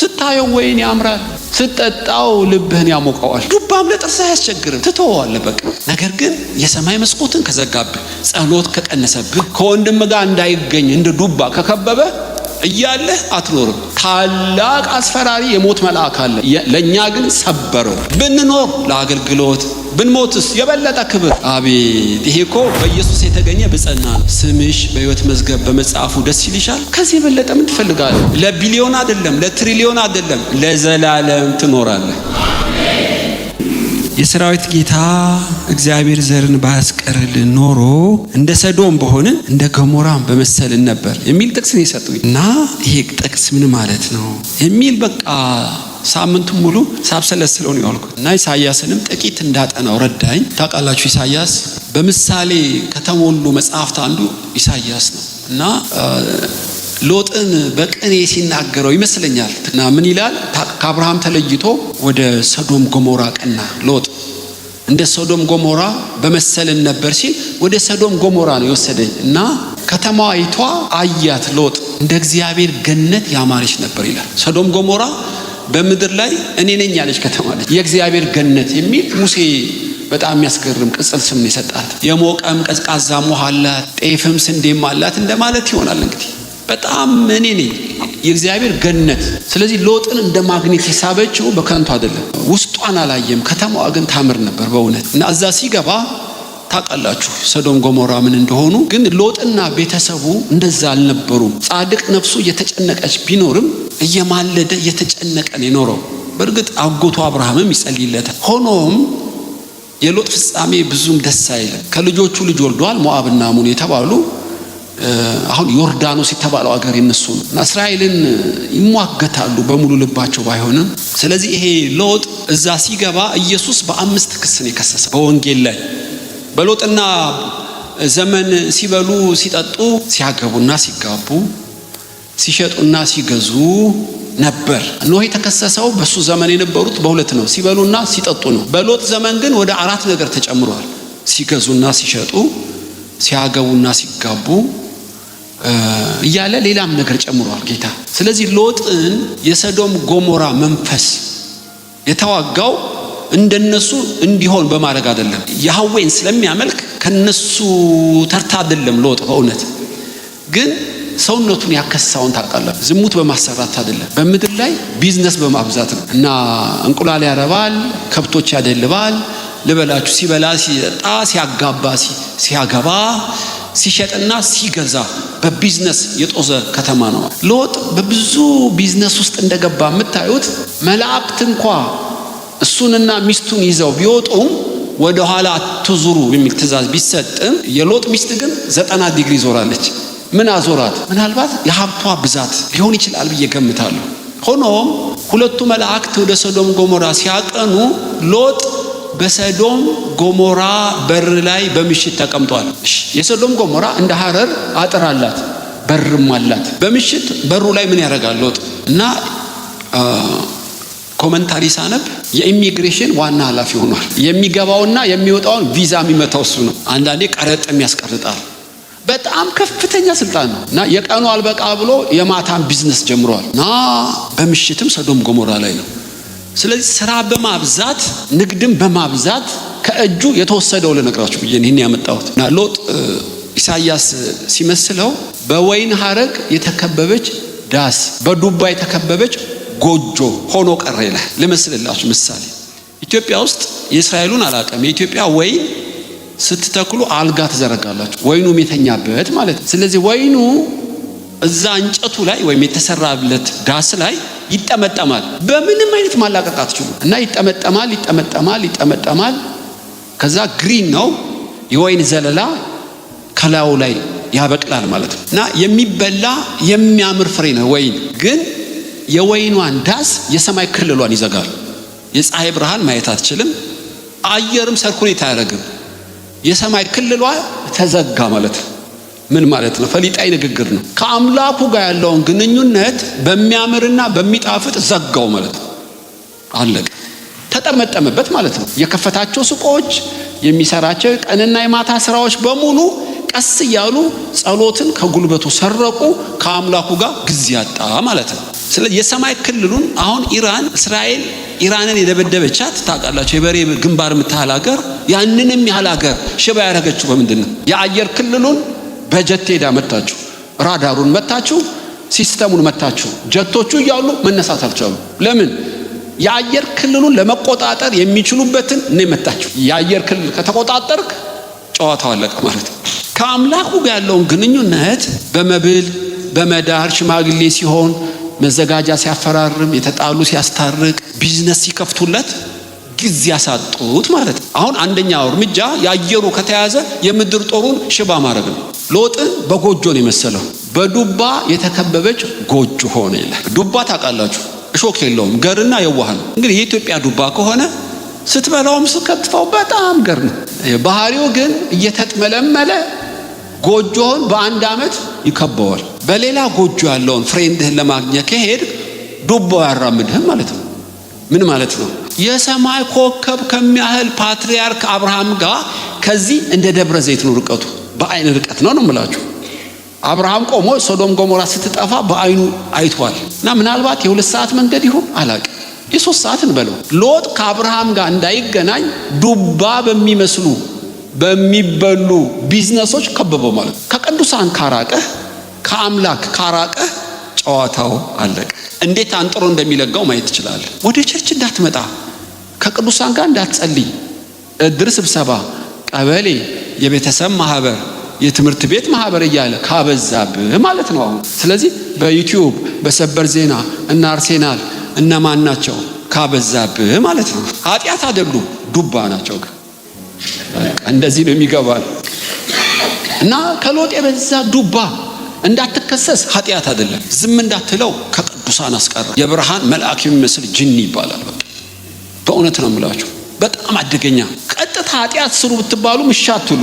ስታየው ወይን ያምራል፣ ስትጠጣው ልብህን ያሞቀዋል። ዱባም ለጥርስ አያስቸግርም፣ ትተዋለህ በቃ። ነገር ግን የሰማይ መስኮትን ከዘጋብህ፣ ጸሎት ከቀነሰብህ፣ ከወንድም ጋር እንዳይገኝ እንደ ዱባ ከከበበ እያለህ አትኖርም። ታላቅ አስፈራሪ የሞት መልአክ አለ። ለኛ ግን ሰበረው። ብንኖር ለአገልግሎት፣ ብንሞትስ የበለጠ ክብር። አቤት! ይሄ እኮ በኢየሱስ የተገኘ ብጽዕና ነው። ስምሽ በሕይወት መዝገብ በመጽሐፉ ደስ ይልሻል። ከዚህ የበለጠ ምን ትፈልጋለህ? ለቢሊዮን አይደለም፣ ለትሪሊዮን አይደለም፣ ለዘላለም ትኖራለህ። የሰራዊት ጌታ እግዚአብሔር ዘርን ባያስቀርልን ኖሮ እንደ ሰዶም በሆንን እንደ ገሞራም በመሰልን ነበር የሚል ጥቅስ ነው የሰጡኝ። እና ይሄ ጥቅስ ምን ማለት ነው የሚል በቃ ሳምንቱን ሙሉ ሳብሰለስለው ነው ያልኩት። እና ኢሳይያስንም ጥቂት እንዳጠናው ረዳኝ። ታውቃላችሁ ኢሳይያስ በምሳሌ ከተሞሉ መጽሐፍት አንዱ ኢሳይያስ ነው። እና ሎጥን በቅኔ ሲናገረው ይመስለኛል። እና ምን ይላል? ከአብርሃም ተለይቶ ወደ ሰዶም ገሞራ ቀና። ሎጥ እንደ ሰዶም ገሞራ በመሰልን ነበር ሲል ወደ ሰዶም ገሞራ ነው የወሰደኝ። እና ከተማይቷ አያት ሎጥ እንደ እግዚአብሔር ገነት ያማረች ነበር ይላል። ሰዶም ገሞራ በምድር ላይ እኔ ነኝ ያለች ከተማ ነች። የእግዚአብሔር ገነት የሚል ሙሴ በጣም የሚያስገርም ቅጽል ስም የሰጣት። የሞቀም ቀዝቃዛም ውሃ አላት፣ ጤፍም ስንዴም አላት እንደማለት ይሆናል እንግዲህ። በጣም እኔ ነኝ የእግዚአብሔር ገነት። ስለዚህ ሎጥን እንደ ማግኔት የሳበችው በከንቱ አይደለም። ውስጧን አላየም፣ ከተማዋ ግን ታምር ነበር በእውነት። እና እዛ ሲገባ ታውቃላችሁ ሰዶም ገሞራ ምን እንደሆኑ። ግን ሎጥና ቤተሰቡ እንደዛ አልነበሩም። ጻድቅ ነፍሱ እየተጨነቀች ቢኖርም እየማለደ እየተጨነቀ ነው የኖረው። በእርግጥ አጎቱ አብርሃምም ይጸልይለታል። ሆኖም የሎጥ ፍጻሜ ብዙም ደስ አይልም። ከልጆቹ ልጅ ወልዷል፣ ሞዓብና አሞን የተባሉ። አሁን ዮርዳኖስ የተባለው ሀገር የነሱ ነው። እና እስራኤልን ይሟገታሉ በሙሉ ልባቸው ባይሆንም። ስለዚህ ይሄ ሎጥ እዛ ሲገባ ኢየሱስ በ5 ክስ ነው የከሰሰ በወንጌል ላይ። በሎጥና ዘመን ሲበሉ ሲጠጡ፣ ሲያገቡና ሲጋቡ፣ ሲሸጡና ሲገዙ ነበር። ኖህ የተከሰሰው በሱ ዘመን የነበሩት በሁለት ነው፣ ሲበሉና ሲጠጡ ነው። በሎጥ ዘመን ግን ወደ 4 ነገር ተጨምሯል። ሲገዙና ሲሸጡ፣ ሲያገቡና ሲጋቡ እያለ ሌላም ነገር ጨምሯል ጌታ። ስለዚህ ሎጥን የሰዶም ገሞራ መንፈስ የተዋጋው እንደነሱ እንዲሆን በማድረግ አይደለም። ያህዌን ስለሚያመልክ ከነሱ ተርታ አይደለም ሎጥ በእውነት ግን ሰውነቱን ያከሳውን ታውቃለህ። ዝሙት በማሰራት አይደለም፣ በምድር ላይ ቢዝነስ በማብዛት ነው። እና እንቁላል ያረባል፣ ከብቶች ያደልባል፣ ልበላችሁ ሲበላ ሲጠጣ ሲያጋባ ሲያገባ ሲሸጥና ሲገዛ በቢዝነስ የጦዘ ከተማ ነው። ሎጥ በብዙ ቢዝነስ ውስጥ እንደገባ የምታዩት መላእክት እንኳ እሱንና ሚስቱን ይዘው ቢወጡም ወደ ኋላ አትዙሩ የሚል ትእዛዝ ቢሰጥም የሎጥ ሚስት ግን 90 ዲግሪ ዞራለች። ምን አዞራት? ምናልባት የሀብቷ ብዛት ሊሆን ይችላል ብዬ ገምታለሁ። ሆኖም ሁለቱ መላእክት ወደ ሰዶም ገሞራ ሲያቀኑ ሎጥ በሰዶም ገሞራ በር ላይ በምሽት ተቀምጧል። የሰዶም ገሞራ እንደ ሐረር አጥር አላት፣ በርም አላት። በምሽት በሩ ላይ ምን ያደርጋል ሎጥ? እና ኮመንታሪ ሳነብ የኢሚግሬሽን ዋና ኃላፊ ሆኗል። የሚገባውና የሚወጣውን ቪዛ የሚመታው እሱ ነው። አንዳንዴ ቀረጥም ያስቀርጣል። በጣም ከፍተኛ ስልጣን ነው። እና የቀኑ አልበቃ ብሎ የማታን ቢዝነስ ጀምሯል። እና በምሽትም ሰዶም ገሞራ ላይ ነው። ስለዚህ ስራ በማብዛት ንግድም በማብዛት ከእጁ የተወሰደው ልነግራችሁ ብዬ ይህን ያመጣሁት። እና ሎጥ ኢሳይያስ ሲመስለው በወይን ሐረግ የተከበበች ዳስ፣ በዱባ የተከበበች ጎጆ ሆኖ ቀረ ይላል። ልመስልላችሁ ምሳሌ ኢትዮጵያ ውስጥ የእስራኤሉን አላውቅም። የኢትዮጵያ ወይን ስትተክሉ አልጋ ትዘረጋላችሁ፣ ወይኑ የተኛበት ማለት ነው። ስለዚህ ወይኑ እዛ እንጨቱ ላይ ወይም የተሰራለት ዳስ ላይ ይጠመጠማል። በምንም አይነት ማላቀቅ አትችሉ። እና ይጠመጠማል። ከዛ ግሪን ነው የወይን ዘለላ ከላዩ ላይ ያበቅላል ማለት ነው። እና የሚበላ የሚያምር ፍሬ ነው ወይን። ግን የወይኗን ዳስ የሰማይ ክልሏን ይዘጋል። የፀሐይ ብርሃን ማየት አትችልም። አየርም ሰርኩሌት አያደርግም። የሰማይ ክልሏ ተዘጋ ማለት ነው። ምን ማለት ነው? ፈሊጣዊ ንግግር ነው። ከአምላኩ ጋር ያለውን ግንኙነት በሚያምርና በሚጣፍጥ ዘጋው ማለት ነው። አለቀ። ተጠመጠመበት ማለት ነው። የከፈታቸው ሱቆች፣ የሚሰራቸው ቀንና የማታ ስራዎች በሙሉ ቀስ እያሉ ጸሎትን ከጉልበቱ ሰረቁ፣ ከአምላኩ ጋር ጊዜ ያጣ ማለት ነው። ስለዚህ የሰማይ ክልሉን አሁን እስራኤል ኢራንን የደበደበቻት ታውቃላችሁ፣ የበሬ ግንባር የምታህል ሀገር፣ ያንንም ያህል ሀገር ሽባ ያደረገችው በምንድን ነው? የአየር ክልሉን በጀት ሄዳ መታችሁ፣ ራዳሩን መታችሁ፣ ሲስተሙን መታችሁ። ጀቶቹ እያሉ መነሳት አልቻሉ። ለምን? የአየር ክልሉን ለመቆጣጠር የሚችሉበትን ነው መታችሁ። የአየር ክልል ከተቆጣጠርክ ጨዋታው አለቀ ማለት ነው። ከአምላኩ ጋር ያለውን ግንኙነት በመብል በመዳር ሽማግሌ ሲሆን መዘጋጃ ሲያፈራርም የተጣሉ ሲያስታርቅ ቢዝነስ ሲከፍቱለት ጊዜ ያሳጡት ማለት ነው። አሁን አንደኛው እርምጃ የአየሩ ከተያዘ የምድር ጦሩን ሽባ ማድረግ ነው። ሎጥን በጎጆ ነው የመሰለው። በዱባ የተከበበች ጎጆ ሆነ ይላል። ዱባ ታውቃላችሁ፣ እሾክ የለውም፣ ገርና የዋህ ነው። እንግዲህ የኢትዮጵያ ዱባ ከሆነ ስትበላውም ስትከትፈው በጣም ገር ነው። ባህሪው ግን እየተጥመለመለ ጎጆውን በአንድ ዓመት ይከበዋል። በሌላ ጎጆ ያለውን ፍሬንድህን ለማግኘት ከሄድ ዱባው ያራምድህም ማለት ነው። ምን ማለት ነው? የሰማይ ኮከብ ከሚያህል ፓትርያርክ አብርሃም ጋር ከዚህ እንደ ደብረ ዘይት ነው ርቀቱ። በአይን ርቀት ነው የምላችሁ። አብርሃም ቆሞ ሶዶም ጎሞራ ስትጠፋ በአይኑ አይቷል። እና ምናልባት የ2 ሰዓት መንገድ ይሁን አላውቅም፣ የ3 ሰዓት እንበለው። ሎጥ ከአብርሃም ጋር እንዳይገናኝ ዱባ በሚመስሉ በሚበሉ ቢዝነሶች ከበበው ማለት ነው። ከቅዱሳን ካራቀህ፣ ከአምላክ ካራቀህ ጨዋታው አለቀ። እንዴት አንጥሮ እንደሚለጋው ማየት ትችላለህ። ወደ ቸርች እንዳትመጣ፣ ከቅዱሳን ጋር እንዳትጸልይ፣ እድር፣ ስብሰባ፣ ቀበሌ፣ የቤተሰብ ማህበር፣ የትምህርት ቤት ማህበር እያለ ካበዛብህ ማለት ነው አሁን። ስለዚህ በዩቲዩብ በሰበር ዜና እና አርሴናል እነማን ናቸው ካበዛብህ ማለት ነው። ኃጢአት አይደሉም፣ ዱባ ናቸው። እንደዚህ ነው የሚገባል። እና ከሎጥ የበዛ ዱባ እንዳትከሰስ ኃጢአት አይደለም፣ ዝም እንዳትለው ከቅዱሳን አስቀረ። የብርሃን መልአክ የሚመስል ጅኒ ይባላል። በእውነት ነው የምላችሁ፣ በጣም አደገኛ። ቀጥታ ኃጢአት ስሩ ብትባሉ ምሻትሉ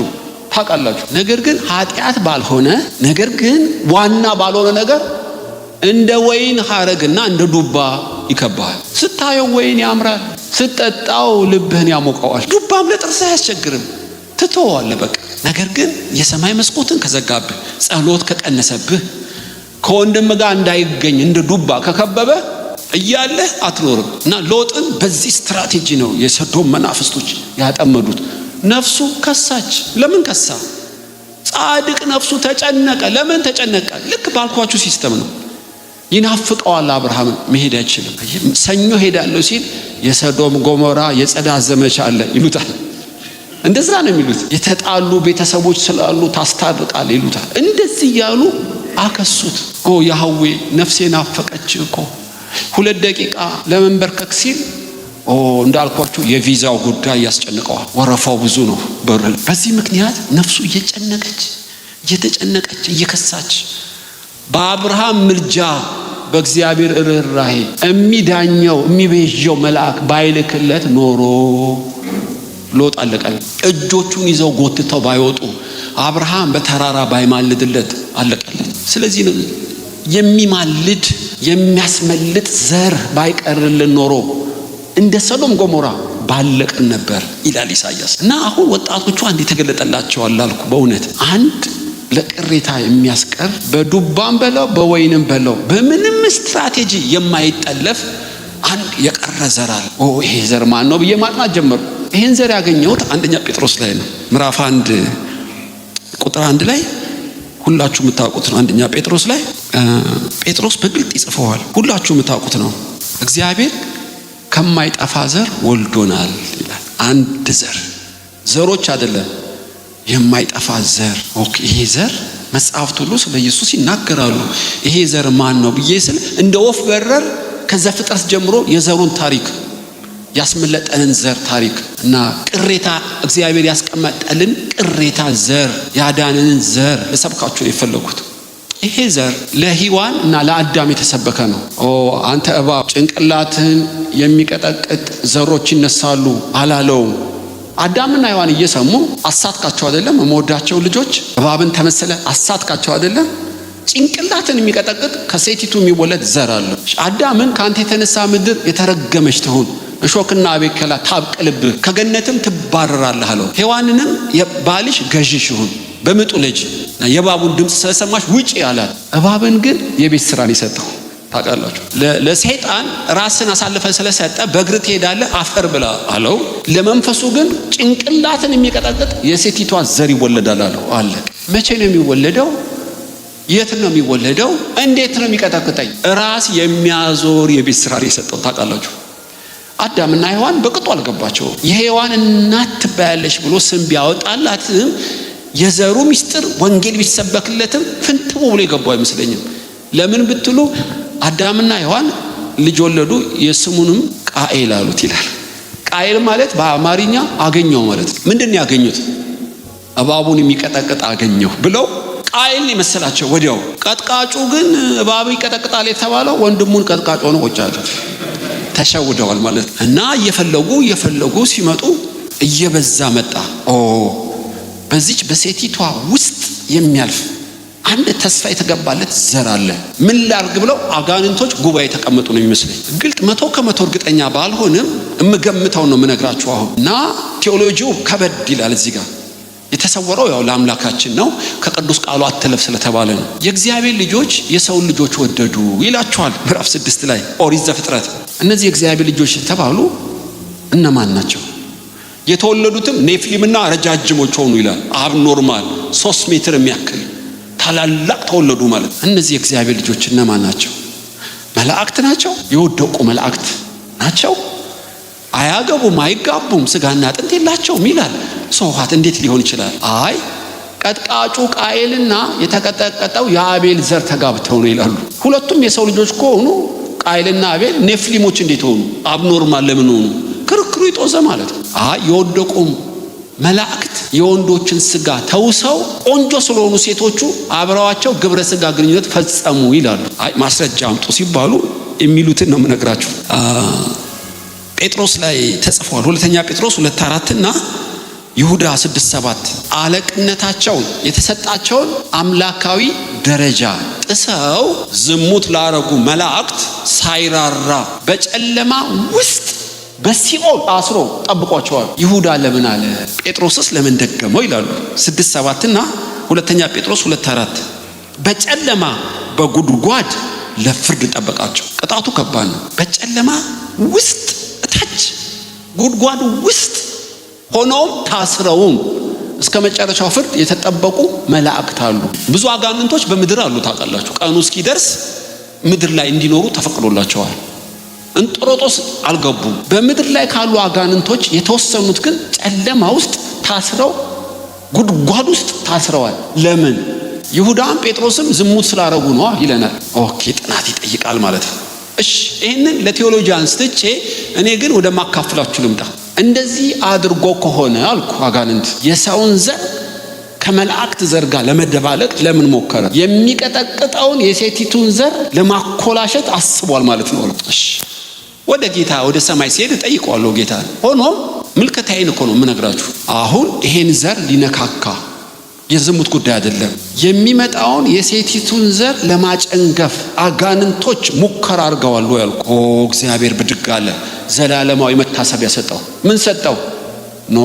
ታውቃላችሁ። ነገር ግን ኃጢአት ባልሆነ ነገር ግን ዋና ባልሆነ ነገር እንደ ወይን ሐረግና እንደ ዱባ ይከባል። ስታየው ወይን ያምራል፣ ስትጠጣው ልብህን ያሞቀዋል። ዱባም ለጥርስ አያስቸግርም፣ ትተዋለህ በቃ። ነገር ግን የሰማይ መስኮትን ከዘጋብህ፣ ጸሎት ከቀነሰብህ፣ ከወንድም ጋር እንዳይገኝ እንደ ዱባ ከከበበ እያለህ አትኖርም። እና ሎጥን በዚህ ስትራቴጂ ነው የሰዶም መናፍስቶች ያጠመዱት። ነፍሱ ከሳች። ለምን ከሳ? ጻድቅ ነፍሱ ተጨነቀ። ለምን ተጨነቀ? ልክ ባልኳችሁ ሲስተም ነው። ይናፍቀዋል አብርሃምን፣ መሄድ አይችልም። ሰኞ ሄዳለሁ ሲል የሰዶም ጎሞራ የጸዳት ዘመቻ አለ ይሉታል። እንደዛ ነው የሚሉት። የተጣሉ ቤተሰቦች ስላሉ ታስታርቃል ይሉታል። እንደዚህ እያሉ አከሱት። ያህዌ ነፍሴ ናፈቀች እኮ 2 ደቂቃ ለመንበርከክ ሲል እንዳልኳችሁ የቪዛው ጉዳይ ያስጨንቀዋል። ወረፋው ብዙ ነው። በዚህ ምክንያት ነፍሱ እየተጨነቀች እየከሳች በአብርሃም ምልጃ በእግዚአብሔር ርኅራኄ የሚዳኘው የሚቤዠው መልአክ ባይልክለት ኖሮ ሎጥ አለቀለ። እጆቹን ይዘው ጎትተው ባይወጡ አብርሃም በተራራ ባይማልድለት አለቀለት። ስለዚህ ነው የሚማልድ የሚያስመልጥ ዘር ባይቀርልን ኖሮ እንደ ሰዶም ጎሞራ ባለቅን ነበር ይላል ኢሳይያስ። እና አሁን ወጣቶቹ አንድ የተገለጠላቸዋል አልኩ። በእውነት አንድ ለቅሬታ የሚያስቀር በዱባም በለው በወይንም በለው በምንም ስትራቴጂ የማይጠለፍ አንድ የቀረ ዘር አለ። ይሄ ዘር ማን ነው ብዬ ማጥናት ጀመርኩ። ይሄን ዘር ያገኘሁት አንደኛ ጴጥሮስ ላይ ነው። ምዕራፍ 1 ቁጥር 1 ላይ ሁላችሁ የምታውቁት ነው። አንደኛ ጴጥሮስ ላይ ጴጥሮስ በግልጥ ይጽፈዋል። ሁላችሁ የምታውቁት ነው። እግዚአብሔር ከማይጠፋ ዘር ወልዶናል ይላል። አንድ ዘሮች አይደለም፣ የማይጠፋ ዘር። ይሄ ዘር መጽሐፍት ሁሉ ስለ ኢየሱስ ይናገራሉ። ይሄ ዘር ማን ነው ብዬ ስል እንደ ወፍ በረር ከዘፍጥረት ጀምሮ የዘሩን ታሪክ ያስመለጠንን ዘር ታሪክ እና ቅሬታ እግዚአብሔር ያስቀመጠልን ቅሬታ ዘር ያዳነንን ዘር ለሰብካችሁ ነው የፈለኩት። ይሄ ዘር ለሔዋን እና ለአዳም የተሰበከ ነው። አንተ እባብ ጭንቅላትን የሚቀጠቅጥ ዘሮች ይነሳሉ አላለውም። አዳምና ሔዋን እየሰሙ አሳትካቸው አይደለም? የምወዳቸው ልጆች እባብን ተመሰለ አሳትካቸው አይደለም? ጭንቅላትን የሚቀጠቅጥ ከሴቲቱ የሚወለድ ዘር አለ። አዳምን ካንተ የተነሳ ምድር የተረገመች ትሁን፣ እሾክና አቤከላ ታብቅልብህ፣ ከገነትም ትባረራለህ አለው። ሔዋንንም የባልሽ ገዥሽ ይሁን፣ በምጡ ልጅ የእባቡን ድምፅ ስለሰማች ውጪ አላት። እባብን ግን የቤት ስራን የሰጠው ታውቃላችሁ። ለሰይጣን ራስን አሳልፈን ስለሰጠ በእግር ትሄዳለህ አፈር ብላ አለው። ለመንፈሱ ግን ጭንቅላትን የሚቀጠቅጥ የሴቲቷ ዘር ይወለዳል አለው። አለ። መቼ ነው የሚወለደው? የት ነው የሚወለደው? እንዴት ነው የሚቀጠቅጠኝ? ራስ የሚያዞር የቤት ስራ የሰጠው ታውቃላችሁ። አዳምና ሔዋን በቅጡ አልገባቸውም። የሔዋን እናት ትባያለሽ ብሎ ስም ቢያወጣላትም የዘሩ ሚስጥር ወንጌል ቢሰበክለትም ፍንትው ብሎ የገባው አይመስለኝም። ለምን ብትሉ አዳምና ሔዋን ልጅ ወለዱ፣ የስሙንም ቃኤል አሉት ይላል። ቃኤል ማለት በአማርኛ አገኘው ማለት ነው። ምንድን ነው ያገኙት? እባቡን የሚቀጠቅጥ አገኘው ብለው ቃኤል የመሰላቸው ወዲያው። ቀጥቃጩ ግን እባብ ይቀጠቅጣል የተባለው ወንድሙን ቀጥቃጭ ሆኖ ቁጭ አለ። ተሸውደዋል ማለት ነው። እና እየፈለጉ ሲመጡ እየበዛ መጣ። በዚች በሴቲቷ ውስጥ የሚያልፍ አንድ ተስፋ የተገባለት ዘር አለ። ምን ላርግ ብለው አጋንንቶች ጉባኤ ተቀመጡ ነው የሚመስለኝ። ግልጥ 100% እርግጠኛ ባልሆንም እምገምተው ነው የምነግራችሁ አሁን። እና ቴዎሎጂው ከበድ ይላል። እዚህ ጋር የተሰወረው ያው ለአምላካችን ነው፣ ከቅዱስ ቃሉ አትለፍ ስለተባለ ነው። የእግዚአብሔር ልጆች የሰውን ልጆች ወደዱ ይላችኋል ምዕራፍ 6 ላይ ኦሪት ዘፍጥረት። እነዚህ የእግዚአብሔር ልጆች የተባሉ እነማን ናቸው? የተወለዱትም ኔፍሊምና ረጃጅሞች ሆኑ ይላል። አብኖርማል 3 ሜትር የሚያክል ታላላቅ ተወለዱ ማለት። እነዚህ የእግዚአብሔር ልጆች እነማን ናቸው? መላእክት ናቸው። የወደቁ መላእክት ናቸው። አያገቡም፣ አይጋቡም፣ ስጋና አጥንት የላቸውም ይላል። ሰውሃት እንዴት ሊሆን ይችላል? አይ ቀጥቃጩ ቃኤልና የተቀጠቀጠው የአቤል ዘር ተጋብተው ነው ይላሉ። ሁለቱም የሰው ልጆች ከሆኑ ቃኤልና አቤል ኔፍሊሞች እንዴት ሆኑ? አብኖርማል ለምን ሆኑ? ክርክሩ ይጦዘ ማለት ነው። አይ የወደቁም መላእክት የወንዶችን ስጋ ተውሰው ቆንጆ ስለሆኑ ሴቶቹ አብረዋቸው ግብረ ስጋ ግንኙነት ፈጸሙ ይላሉ። አይ ማስረጃ አምጡ ሲባሉ የሚሉትን ነው የምነግራችሁ። ጴጥሮስ ላይ ተጽፏል። ሁለተኛ ጴጥሮስ 2:4 እና ይሁዳ 6:7 አለቅነታቸውን የተሰጣቸውን አምላካዊ ደረጃ ጥሰው ዝሙት ላረጉ መላእክት ሳይራራ በጨለማ ውስጥ በሲኦል አስሮ ጠብቋቸዋል። ይሁዳ ለምን አለ? ጴጥሮስስ ለምን ደገመው ይላሉ 6:7 እና ሁለተኛ ጴጥሮስ 2:4 በጨለማ በጉድጓድ ለፍርድ ጠበቃቸው። ቅጣቱ ከባድ ነው። በጨለማ ውስጥ እታች ጉድጓድ ውስጥ ሆነውም ታስረውም እስከ መጨረሻው ፍርድ የተጠበቁ መላእክት አሉ። ብዙ አጋንንቶች በምድር አሉ ታውቃላችሁ። ቀኑ እስኪደርስ ምድር ላይ እንዲኖሩ ተፈቅዶላቸዋል። እንጦሮጦስ አልገቡም። በምድር ላይ ካሉ አጋንንቶች የተወሰኑት ግን ጨለማ ውስጥ ታስረው ጉድጓድ ውስጥ ታስረዋል። ለምን? ይሁዳም ጴጥሮስም ዝሙት ስላረጉ ነው ይለናል። ኦኬ ጥናት ይጠይቃል ማለት ነው። እሺ ይሄንን ለቴዎሎጂያንስ ትቼ እኔ ግን ወደ ማካፍላችሁ ልምጣ። እንደዚህ አድርጎ ከሆነ አልኩ አጋንንት የሰውን ዘር ከመላእክት ዘር ጋር ለመደባለቅ ለምን ሞከረ? የሚቀጠቅጠውን የሴቲቱን ዘር ለማኮላሸት አስቧል ማለት ነው። እሺ ወደ ጌታ ወደ ሰማይ ሲሄድ ጠይቀዋለሁ ጌታ። ሆኖም ምልከታዬን እኮ ነው የምነግራችሁ። አሁን ይሄን ዘር ሊነካካ የዝሙት ጉዳይ አይደለም። የሚመጣውን የሴቲቱን ዘር ለማጨንገፍ አጋንንቶች ሙከራ አድርገዋል ያልኩ። እግዚአብሔር ብድግ አለ። ዘላለማዊ መታሰቢያ ሰጠው። ምን ሰጠው? ኖ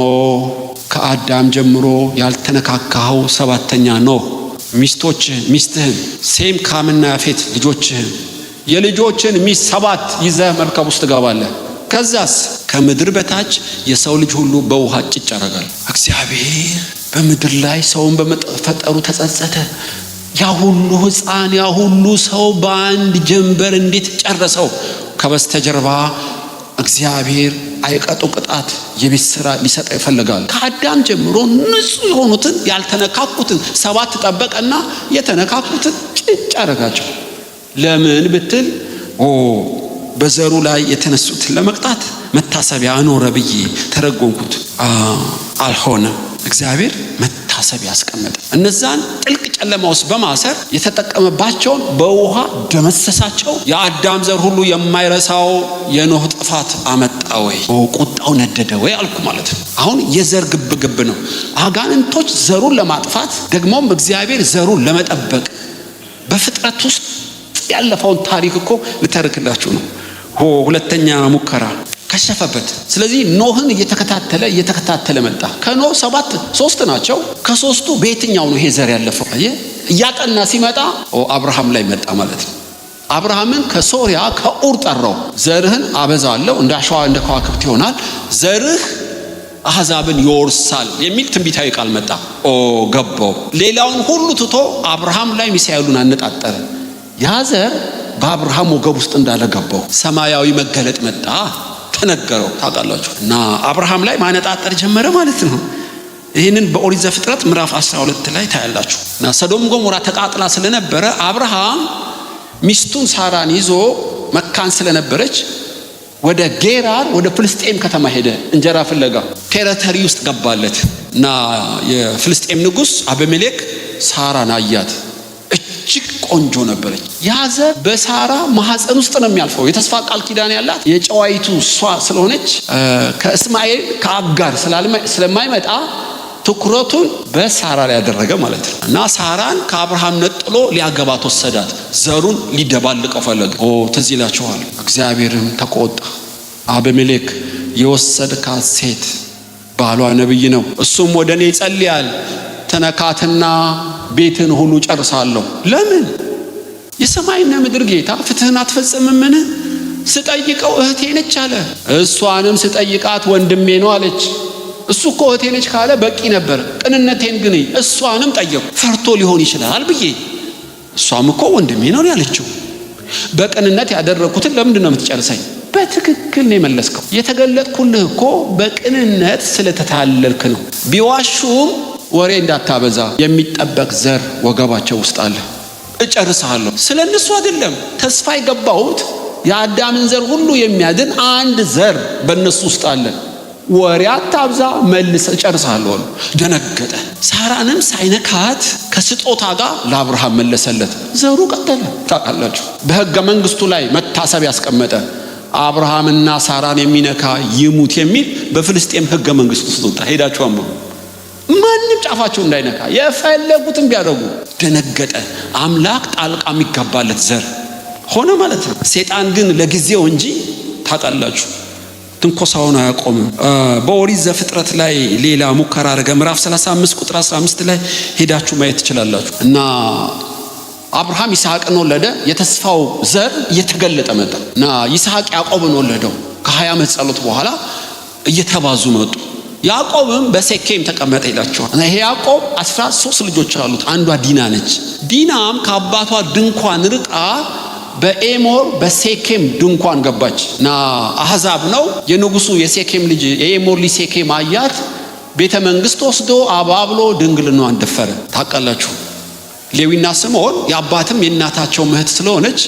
ከአዳም ጀምሮ ያልተነካካው 7ኛ ኖህ ሚስትህን ሴም ካምና ያፌት ልጆችህን የልጆችን ሚስት 7 ይዘህ መርከብ ውስጥ ትገባለህ። ከዛስ ከምድር በታች የሰው ልጅ ሁሉ በውሃ ጭጭ ያደርጋል። እግዚአብሔር በምድር ላይ ሰውን በመፈጠሩ ተጸጸተ። ያ ሁሉ ሕፃን ያ ሁሉ ሰው በአንድ ጀንበር እንዴት ጨረሰው? ከበስተጀርባ እግዚአብሔር አይቀጡ ቅጣት የቤት ስራ ሊሰጥ ይፈልጋል። ከአዳም ጀምሮ ንጹህ የሆኑትን ያልተነካኩትን 7 ጠበቀና የተነካኩትን ጭጭ አደረጋቸው። ለምን ብትል በዘሩ ላይ የተነሱትን ለመቅጣት መታሰቢያ አኖረ ብዬ ተረጎምኩት። አልሆነም። እግዚአብሔር መታሰቢያ ያስቀመጠ እነዛን ጥልቅ ጨለማ ውስጥ በማሰር የተጠቀመባቸውን በውሃ ደመሰሳቸው። የአዳም ዘር ሁሉ የማይረሳው የኖህ ጥፋት አመጣ ወይ ቁጣው ነደደ ወይ አልኩ ማለት ነው። አሁን የዘር ግብግብ ነው። አጋንንቶች ዘሩን ለማጥፋት ደግሞም እግዚአብሔር ዘሩን ለመጠበቅ በፍጥረት ውስጥ ያለፈውን ታሪክ እኮ ልተርክላችሁ ነው። ሁለተኛ ሙከራ ከሸፈበት። ስለዚህ ኖህን እየተከታተለ መጣ። ከኖህ 3 ናቸው። ከ3ቱ በየትኛው ነው ይሄ ዘር ያለፈው? እያጠና ሲመጣ አብርሃም ላይ መጣ ማለት ነው። አብርሃምን ከሶሪያ ከኡር ጠራው። ዘርህን አበዛለሁ፣ እንደ አሸዋ እንደ ከዋክብት ይሆናል፣ ዘርህ አሕዛብን ይወርሳል የሚል ትንቢታዊ ቃል መጣ። ገባው። ሌላውን ሁሉ ትቶ አብርሃም ላይ ሚሳኤሉን አነጣጠረ። ያ ዘር በአብርሃም ወገብ ውስጥ እንዳለ ገባው። ሰማያዊ መገለጥ መጣ፣ ተነገረው። ታውቃላችሁ። እና አብርሃም ላይ ማነጣጠር ጀመረ ማለት ነው። ይህንን በኦሪት ዘፍጥረት ምዕራፍ 12 ላይ ታያላችሁ። እና ሰዶም ገሞራ ተቃጥላ ስለነበረ አብርሃም ሚስቱን ሳራን ይዞ መካን ስለነበረች ወደ ጌራር ወደ ፍልስጤም ከተማ ሄደ። እንጀራ ፍለጋ ቴሪቶሪ ውስጥ ገባለት እና የፍልስጤም ንጉሥ አቤሜሌክ ሳራን አያት። እጅግ ቆንጆ ነበረች። ያ ዘር በሳራ ማህፀን ውስጥ ነው የሚያልፈው። የተስፋ ቃል ኪዳን ያላት የጨዋይቱ እሷ ስለሆነች ከእስማኤል ከአጋር ስለማይመጣ ትኩረቱን በሳራ ላይ ያደረገ ማለት ነው። እና ሳራን ከአብርሃም ነጥሎ ሊያገባት ወሰዳት። ዘሩን ሊደባልቀው ፈለገ። ትዝ ይላችኋል። እግዚአብሔርም ተቆጣ። አቤሜሌክ የወሰድካት ሴት ባሏ ነብይ ነው፣ እሱም ወደ እኔ ይጸልያል፣ ተነካትና ቤትን ሁሉ ጨርሳለሁ። ለምን? የሰማይና ምድር ጌታ ፍትህን አትፈጽምምን? ስጠይቀው እህቴ ነች አለ። እሷንም ስጠይቃት ወንድሜ ነው አለች። እሱ እኮ እህቴ ነች ካለ በቂ ነበር። ቅንነቴን ግን እሷንም ጠየቁ። ፈርቶ ሊሆን ይችላል ብዬ፣ እሷም እኮ ወንድሜ ነው ያለችው። በቅንነት ያደረኩትን ለምንድን ነው የምትጨርሰኝ? በትክክል ነው የመለስከው። የተገለጥኩልህ እኮ በቅንነት ስለተታለልክ ነው። ቢዋሹም ወሬ እንዳታበዛ፣ የሚጠበቅ ዘር ወገባቸው ውስጥ አለ፣ እጨርሳለሁ። ስለነሱ አይደለም ተስፋ የገባሁት፣ የአዳምን ዘር ሁሉ የሚያድን አንድ ዘር በእነሱ ውስጥ አለ። ወሬ አታብዛ፣ መልስ፣ እጨርሳለሁ። ደነገጠ። ሳራንም ሳይነካት ከስጦታ ጋር ለአብርሃም መለሰለት። ዘሩ ቀጠለ። ታውቃላችሁ፣ በሕገ መንግስቱ ላይ መታሰብ ያስቀመጠ አብርሃምና ሳራን የሚነካ ይሙት የሚል በፍልስጤም ሕገ መንግስት ውስጥ ወጣ። ሄዳችሁ አንብቡ። ማንም ጫፋቸው እንዳይነካ የፈለጉትን ቢያደርጉ። ደነገጠ። አምላክ ጣልቃ የሚገባለት ዘር ሆነ ማለት ነው። ሰይጣን ግን ለጊዜው እንጂ ታውቃላችሁ ትንኮሳውን አያቆምም። በኦሪት ዘፍጥረት ላይ ሌላ ሙከራ አደረገ። ምዕራፍ 35 ቁጥር 15 ላይ ሄዳችሁ ማየት ትችላላችሁ። እና አብርሃም ይስሐቅን ወለደ። የተስፋው ዘር እየተገለጠ መጣ እና ይስሐቅ ያዕቆብን ወለደው። ከ20 ዓመት ጸሎት በኋላ እየተባዙ መጡ። ያዕቆብም በሴኬም ተቀመጠ ይላቸዋል። እና ይሄ ያዕቆብ 13 ልጆች አሉት። አንዷ ዲና ነች። ዲናም ከአባቷ ድንኳን ርቃ በኤሞር በሴኬም ድንኳን ገባች። እና አሕዛብ ነው የንጉሱ የሴኬም ልጅ የኤሞር ልጅ ሴኬም አያት። ቤተ መንግስት ወስዶ አባብሎ ድንግልናዋን ደፈረ። ታውቃላችሁ፣ ሌዊና ስምዖን የአባትም የእናታቸው እህት ስለሆነች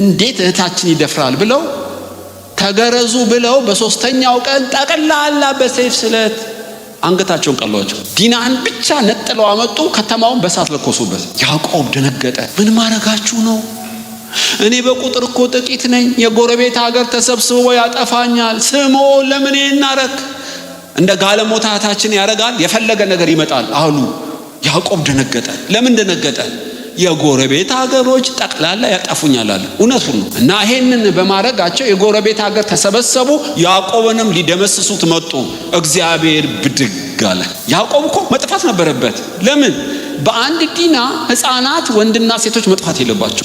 እንዴት እህታችን ይደፍራል ብለው ተገረዙ ብለው በሶስተኛው ቀን ጠቅላላ በሰይፍ ስለት አንገታቸውን ቀሏቸው። ዲናን ብቻ ነጥለው አመጡ። ከተማውን በሳት ለኮሱበት። ያዕቆብ ደነገጠ። ምን ማረጋችሁ ነው? እኔ በቁጥር እኮ ጥቂት ነኝ። የጎረቤት ሀገር ተሰብስቦ ያጠፋኛል። ስምዖን ለምን እናረክ? እንደ ጋለሞታ እህታችን ያረጋል፣ የፈለገ ነገር ይመጣል አሉ። ያዕቆብ ደነገጠ። ለምን ደነገጠ? የጎረቤት ሀገሮች ጠቅላላ ያጠፉኛል አለ። እውነቱን ነው። እና ይሄንን በማድረጋቸው የጎረቤት ሀገር ተሰበሰቡ። ያዕቆብንም ሊደመስሱት መጡ። እግዚአብሔር ብድግ አለ። ያዕቆብ እኮ መጥፋት ነበረበት። ለምን? በአንድ ዲና ህፃናት ወንድና ሴቶች መጥፋት የለባቸው።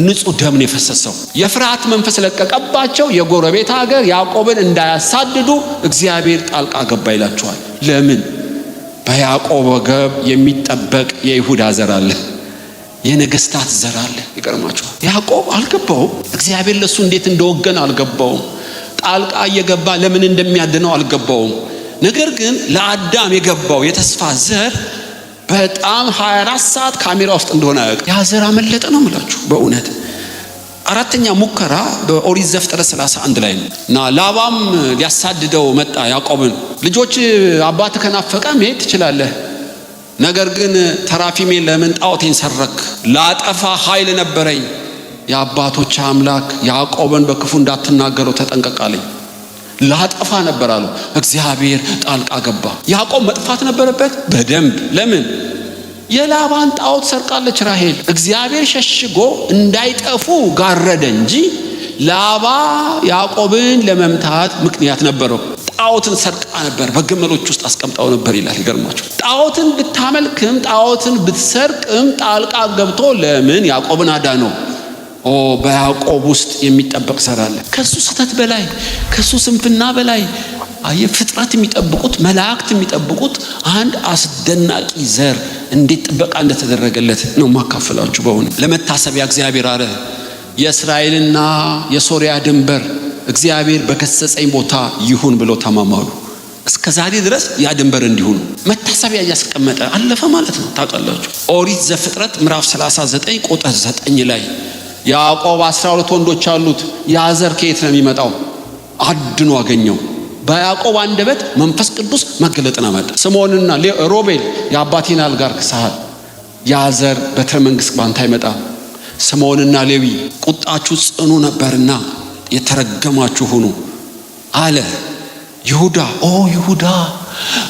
ንጹህ ደም ነው የፈሰሰው። የፍርሃት መንፈስ ለቀቀባቸው። የጎረቤት ሀገር ያዕቆብን እንዳያሳድዱ እግዚአብሔር ጣልቃ ገባ ይላቸዋል። ለምን? በያዕቆብ ወገብ የሚጠበቅ የይሁዳ ዘር አለ፣ የነገስታት ዘር አለ። ይገርማችኋል። ያዕቆብ አልገባውም። እግዚአብሔር ለሱ እንዴት እንደወገነ አልገባውም። ጣልቃ እየገባ ለምን እንደሚያድነው አልገባውም። ነገር ግን ለአዳም የገባው የተስፋ ዘር በጣም 24 ሰዓት ካሜራ ውስጥ እንደሆነ ያውቅ። ያ ዘር አመለጠ ነው የምላችሁ በእውነት። አራተኛ ሙከራ በኦሪት ዘፍጥረት 31 ላይ ነው። እና ላባም ሊያሳድደው መጣ ያዕቆብን። ልጆች አባት ከናፈቀ መሄድ ትችላለህ፣ ነገር ግን ተራፊሜን ለምን ጣዖቴን ሰረክ? ላጠፋ ኃይል ነበረኝ። የአባቶች አምላክ ያዕቆብን በክፉ እንዳትናገረው ተጠንቀቃለኝ። ላጠፋ ነበር አሉ። እግዚአብሔር ጣልቃ ገባ። ያዕቆብ መጥፋት ነበረበት በደንብ። ለምን? የላባን ጣዖት ሰርቃለች ራሔል። እግዚአብሔር ሸሽጎ እንዳይጠፉ ጋረደ እንጂ ላባ ያዕቆብን ለመምታት ምክንያት ነበረው። ጣዖትን ሰርቃ ነበር፣ በግመሎች ውስጥ አስቀምጣው ነበር ይላል። ይገርማችሁ። ጣዖትን ብታመልክም ጣዖትን ብትሰርቅም ጣልቃ ገብቶ ለምን ያዕቆብን አዳነው? በያዕቆብ ውስጥ የሚጠበቅ ዘር አለ። ከሱ ስህተት በላይ ከሱ ስንፍና በላይ ፍጥረት የሚጠብቁት መላእክት የሚጠብቁት አንድ አስደናቂ ዘር እንዴት ጥበቃ እንደተደረገለት ነው ማካፈላችሁ። በእውነ ለመታሰቢያ እግዚአብሔር አለ የእስራኤልና የሶሪያ ድንበር እግዚአብሔር በገሰጸኝ ቦታ ይሁን ብለው ተማማሉ። እስከ ዛሬ ድረስ ያ ድንበር እንዲሆኑ መታሰቢያ እያስቀመጠ አለፈ ማለት ነው። ታውቃላችሁ ኦሪት ዘፍጥረት ምዕራፍ 39 ቁጥር 9 ላይ ያዕቆብ 12 ወንዶች አሉት። ያ ዘር ከየት ነው የሚመጣው? አድኖ አገኘው። በያዕቆብ አንደበት መንፈስ ቅዱስ መገለጥን አመጣ። ስምዖንና ሮቤል የአባቴን አልጋር ክሰሃል፣ ያ ዘር በትረ መንግሥት ባንተ አይመጣም። ስምዖንና ሌዊ ቁጣችሁ ጽኑ ነበርና የተረገማችሁ ሁኑ አለ። ይሁዳ ይሁዳ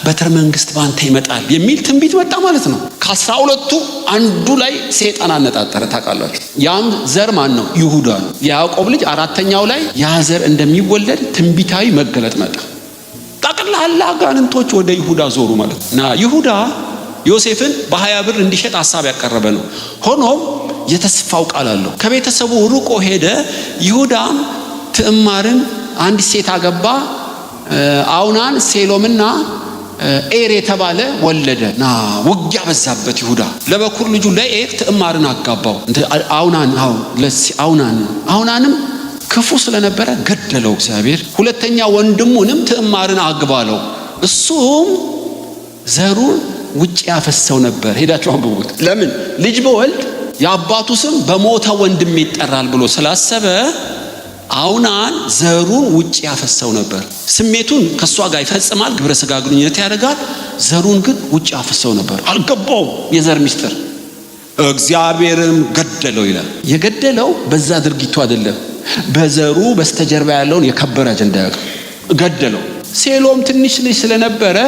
በትረ መንግሥት ባንተ ይመጣል የሚል ትንቢት መጣ ማለት ነው። ከ12ቱ አንዱ ላይ ሰይጣን አነጣጠረ። ታውቃላችሁ ያም ዘር ማን ነው? ይሁዳ ነው። የያዕቆብ ልጅ አራተኛው ላይ ያ ዘር እንደሚወለድ ትንቢታዊ መገለጥ መጣ። ጠቅላላ አጋንንቶች ወደ ይሁዳ ዞሩ ማለት ነው። እና ይሁዳ ዮሴፍን በ20 ብር እንዲሸጥ ሐሳብ ያቀረበ ነው። ሆኖም የተስፋው ቃል አለው። ከቤተሰቡ ሩቆ ሄደ። ይሁዳም ትዕማርን አንዲት ሴት አገባ። አውናን ሴሎምና ኤር የተባለ ወለደና ውጊያ በዛበት ይሁዳ ለበኩር ልጁ ለኤር ትዕማርን አጋባው። አውናንም ክፉ ስለነበረ ገደለው እግዚአብሔር። ሁለተኛ ወንድሙንም ትዕማርን አግባለው። እሱም ዘሩን ውጭ ያፈሰው ነበር። ሄዳችሁ አንብቡት። ለምን ልጅ በወልድ የአባቱ ስም በሞተ ወንድም ይጠራል ብሎ ስላሰበ አውናን ዘሩን ውጭ ያፈሰው ነበር። ስሜቱን ከሷ ጋር ይፈጽማል፣ ግብረ ሥጋ ግንኙነት ያደርጋል። ዘሩን ግን ውጭ ያፈሰው ነበር። አልገባውም የዘር ሚስጥር። እግዚአብሔርም ገደለው ይላል። የገደለው በዛ ድርጊቱ አይደለም፣ በዘሩ በስተጀርባ ያለውን የከበረ አጀንዳ ገደለው። ሴሎም ትንሽ ልጅ ስለነበረ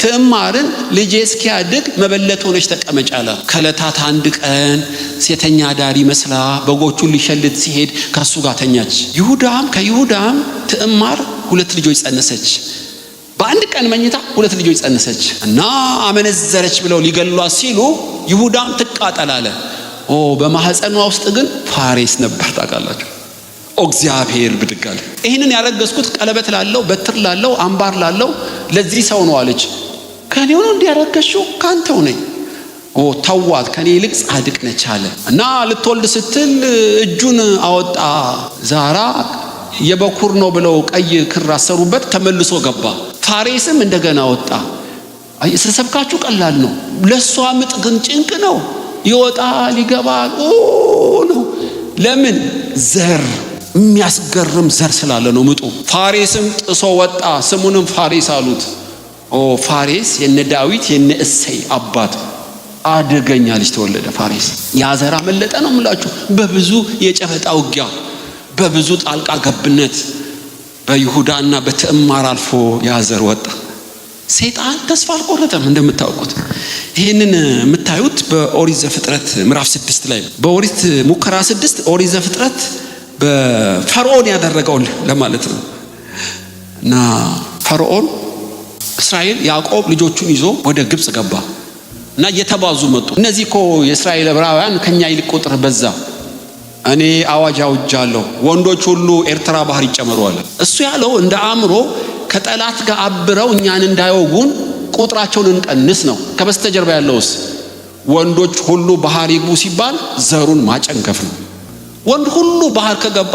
ትዕማርን ልጄ እስኪያድግ መበለት ሆነች ተቀመጭ አለ። ከዕለታት አንድ ቀን ሴተኛ ዳሪ መስላ በጎቹን ሊሸልት ሲሄድ ከሱ ጋር ተኛች። ከይሁዳም ትዕማር 2 ልጆች ጸነሰች። በአንድ ቀን መኝታ 2 ልጆች ጸነሰች እና አመነዘረች ብለው ሊገሏት ሲሉ ይሁዳም ትቃጠል አለ። በማህፀኗ ውስጥ ግን ፋሬስ ነበር። ታውቃላችሁ እግዚአብሔር ብድግ አለ። ይህንን ያረገዝኩት ቀለበት ላለው በትር ላለው አምባር ላለው ለዚህ ሰው ነው አለች። ከኔው ነው እንዲያረገሽው ካንተው ነኝ። ተዋት ከኔ ይልቅ ጻድቅ ነች አለ እና ልትወልድ ስትል እጁን አወጣ። ዛራ የበኩር ነው ብለው ቀይ ክር አሰሩበት፣ ተመልሶ ገባ። ፋሬስም እንደገና ወጣ። ስለሰብካችሁ ቀላል ነው፣ ለሷ ምጥ ግን ጭንቅ ነው። ይወጣል ይገባል ነው። ለምን? ዘር የሚያስገርም ዘር ስላለ ነው ምጡ። ፋሬስም ጥሶ ወጣ፣ ስሙንም ፋሬስ አሉት። ፋሬስ የነ ዳዊት የነ እሰይ አባት አደገኛ ልጅ ተወለደ። ፋሬስ ያዘራ መለጠ ነው የምላችሁ። በብዙ የጨበጣ ውጊያ በብዙ ጣልቃ ገብነት በይሁዳና በትዕማር አልፎ ያዘር ወጣ። ሰይጣን ተስፋ አልቆረጠም እንደምታውቁት። ይህንን የምታዩት በኦሪት ዘፍጥረት ምዕራፍ 6 ላይ ነው። በኦሪት ሙከራ 6 ኦሪት ዘፍጥረት በፈርዖን ያደረገው ለማለት ነው። እና ፈርዖን እስራኤል ያዕቆብ ልጆቹን ይዞ ወደ ግብጽ ገባ እና እየተባዙ መጡ። እነዚህ እኮ የእስራኤል ዕብራውያን ከኛ ይልቅ ቁጥር በዛ፣ እኔ አዋጅ አውጃለሁ፣ ወንዶች ሁሉ ኤርትራ ባህር ይጨመሩ አለ። እሱ ያለው እንደ አእምሮ ከጠላት ጋር አብረው እኛን እንዳይወጉን ቁጥራቸውን እንቀንስ ነው። ከበስተጀርባ ያለውስ ወንዶች ሁሉ ባህር ይግቡ ሲባል ዘሩን ማጨንገፍ ነው። ወንድ ሁሉ ባህር ከገባ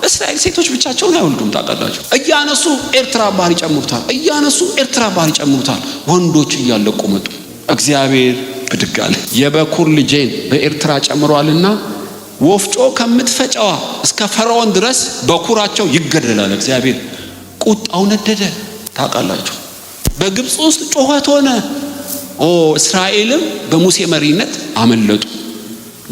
እስራኤል ሴቶች ብቻቸውን አይወልዱም። ታውቃላችሁ እያነሱ ኤርትራ ባህር ይጨምሩታል። ወንዶች እያለቁ መጡ። እግዚአብሔር ብድግ አለ። የበኩር ልጄን በኤርትራ ጨምሯልና ወፍጮ ከምትፈጨዋ እስከ ፈርዖን ድረስ በኩራቸው ይገደላል። እግዚአብሔር ቁጣው ነደደ። ታውቃላችሁ በግብጽ ውስጥ ጩኸት ሆነ። እስራኤልም በሙሴ መሪነት አመለጡ።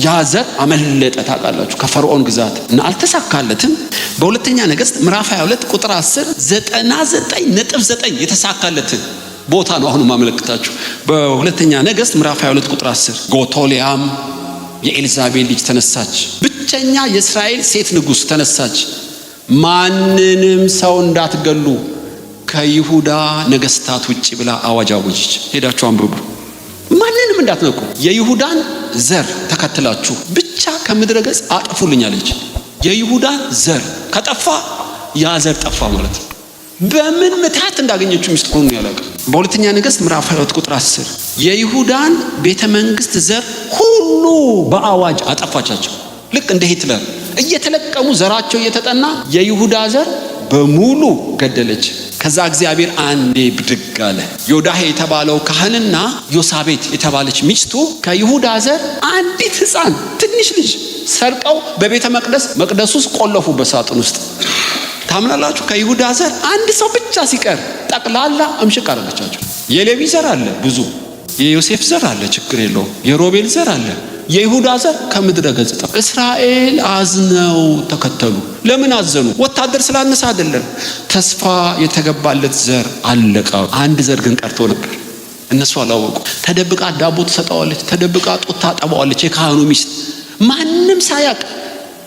ያዘር አመለጠ። ታውቃላችሁ ከፈርዖን ግዛት እና አልተሳካለትም። በሁለተኛ ነገሥት ምዕራፍ 22 ቁጥር 10 99.9 የተሳካለት ቦታ ነው አሁን ማመለክታችሁ። በሁለተኛ ነገሥት ምዕራፍ 22 ቁጥር 10 ጎቶሊያም የኤልዛቤል ልጅ ተነሳች፣ ብቸኛ የእስራኤል ሴት ንጉስ ተነሳች። ማንንም ሰው እንዳትገሉ ከይሁዳ ነገስታት ውጪ ብላ አዋጅ አወጀች። ሄዳችሁ አንብቡ። ማንንም እንዳትነኩ፣ የይሁዳን ዘር ተከትላችሁ ብቻ ከምድረ ገጽ አጥፉልኝ አለች። የይሁዳ ዘር ከጠፋ ያ ዘር ጠፋ ማለት ነው። በምን ምትሃት እንዳገኘችው ምስጢሩን ያላቀ። በሁለተኛ ነገሥት ምዕራፍ 22 ቁጥር 10 የይሁዳን ቤተ መንግስት ዘር ሁሉ በአዋጅ አጠፋቻቸው። ልክ እንደ ሂትለር እየተለቀሙ ዘራቸው እየተጠና የይሁዳ ዘር በሙሉ ገደለች። ከዛ እግዚአብሔር አንዴ ብድግ አለ። ዮዳሄ የተባለው ካህንና ዮሳቤት የተባለች ሚስቱ ከይሁዳ ዘር አንዲት ሕፃን ትንሽ ልጅ ሰርቀው በቤተ መቅደስ ውስጥ ቆለፉ በሳጥን ውስጥ። ታምናላችሁ? ከይሁዳ ዘር አንድ ሰው ብቻ ሲቀር ጠቅላላ እምሽቅ አረጋቻቸው። የሌዊ ዘር አለ ብዙ፣ የዮሴፍ ዘር አለ ችግር የለውም፣ የሮቤል ዘር አለ። የይሁዳ ዘር ከምድረ ገጽ ጠፋ። እስራኤል አዝነው ተከተሉ። ለምን አዘኑ? ወታደር ስላነሰ አይደለም። ተስፋ የተገባለት ዘር አለቀ። አንድ ዘር ግን ቀርቶ ነበር። እነሱ አላወቁ። ተደብቃ ዳቦ ትሰጠዋለች፣ ተደብቃ ጡት ታጠባዋለች። የካህኑ ሚስት ማንም ሳያቅ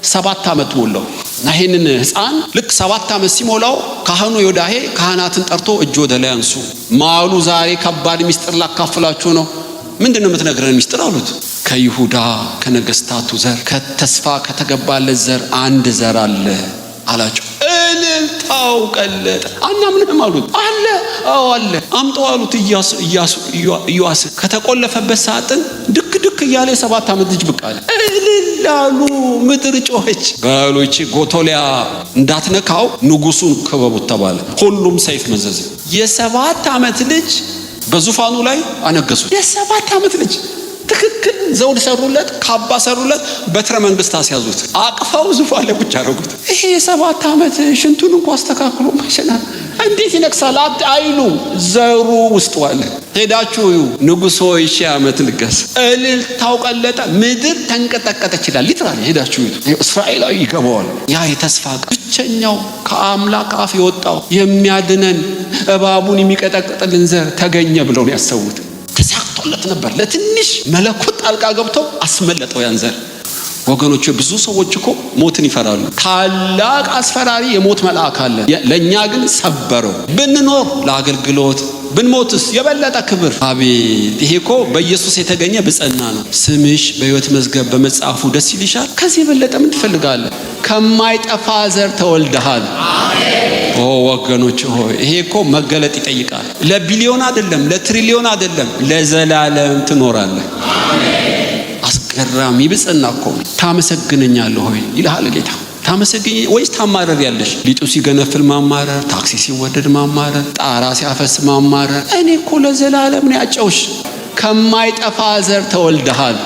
7 ዓመት ሞላው እና ይሄንን ሕፃን ልክ 7 ዓመት ሲሞላው ካህኑ ዮዳሄ ካህናትን ጠርቶ እጅ ወደ ላይ አንሱ፣ ማሉ ዛሬ ከባድ ሚስጥር ላካፍላችሁ ነው። ምንድነው የምትነግረን ሚስጥር አሉት። ከይሁዳ ከነገስታቱ ዘር ከተስፋ ከተገባለት ዘር አንድ ዘር አለ አላቸው። እልልታው ቀለጠ። አናምንም አሉት። አለ፣ አዎ አለ፣ አምጣው አሉት። ኢያሱ ከተቆለፈበት ሳጥን ድክ እያለ 7 ዓመት ልጅ ብቅ አለ። እልል አሉ። ምድር ጮኸች። በሎች ጎቶሊያ እንዳትነካው ንጉሱን ክበቡት ተባለ። ሁሉም ሰይፍ መዘዘ። የ7 ዓመት ልጅ በዙፋኑ ላይ አነገሱት። የ7 ዓመት ልጅ ትክክል ዘውድ ሰሩለት፣ ካባ ሰሩለት፣ በትረ መንግስት አስያዙት። አቅፈው ዙፋን ላይ ቁጭ አደረጉት። ይሄ የ7 ዓመት ሽንቱን እንኳን አስተካክሎ ማይሸና እንዴት ይነክሳል አይሉ ዘሩ ውስጥ ዋለ። ሄዳችሁ ንጉሥ ሆይ 1000 ዓመት ንገስ። እልልታው ቀለጠ። ምድር ተንቀጠቀጠች ይላል ሊትራሊ። ሄዳችሁ እስራኤላዊ ይገባዋል። ያ የተስፋ ብቸኛው ከአምላክ አፍ የወጣው የሚያድነን እባቡን የሚቀጠቅጥልን ዘር ተገኘ ብለው ነው ያሰቡት። ተሳክቶለት ነበር። ለትንሽ መለኮት ጣልቃ ገብቶ አስመለጠው ያን ዘር። ወገኖች ብዙ ሰዎች እኮ ሞትን ይፈራሉ። ታላቅ አስፈራሪ የሞት መልአክ አለ። ለኛ ግን ሰበረው። ብንኖር ለአገልግሎት ብንሞትስ የበለጠ ክብር። አቤት! ይሄ እኮ በኢየሱስ የተገኘ ብጽዕና ነው። ስምሽ በሕይወት መዝገብ በመጽሐፉ ደስ ይልሻል። ከዚህ የበለጠ ምን ትፈልጋለህ? ከማይጠፋ ዘር ተወልደሃል። ኦ ወገኖች ሆይ ይሄ እኮ መገለጥ ይጠይቃል። ለቢሊዮን አይደለም፣ ለትሪሊዮን አይደለም፣ ለዘላለም ትኖራለህ። አስገራሚ ብጽዕና እኮ። ታመሰግነኛለህ ሆይ ይልሃል ጌታ። ታመሰግኝ ወይስ ታማረር ያለሽ? ሊጡ ሲገነፍል ማማረር፣ ታክሲ ሲወደድ ማማረር፣ ጣራ ሲያፈስ ማማረር። እኔ እኮ ለዘላለም ነው ያጨውሽ። ከማይጠፋ ዘር ተወልደሃል።